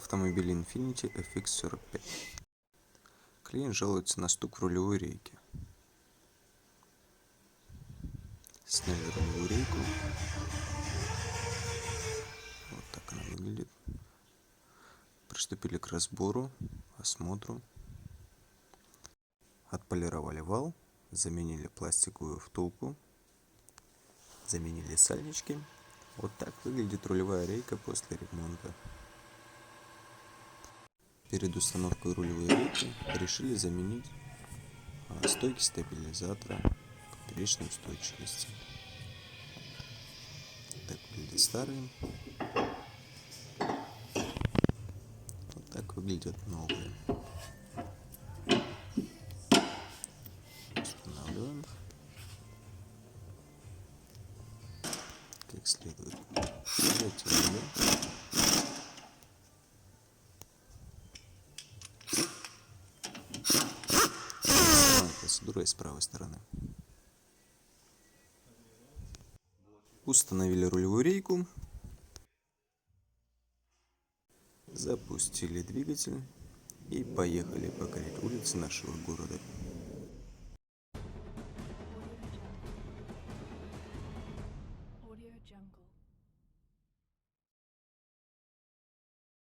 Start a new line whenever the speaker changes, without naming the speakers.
Автомобиль Infiniti FX45. Клиент жалуется на стук в рулевой рейке. Сняли рулевую рейку. Вот так она выглядит. Приступили к разбору, осмотру. Отполировали вал, заменили пластиковую втулку, заменили сальнички. Вот так выглядит рулевая рейка после ремонта. Перед установкой рулевой рейки решили заменить стойки стабилизатора поперечной устойчивости. Так выглядят старые. Вот так выглядят новые. Устанавливаем как следует. Затянули. Процедура с правой стороны. Установили рулевую рейку. Запустили двигатель и поехали покорить улицы нашего города.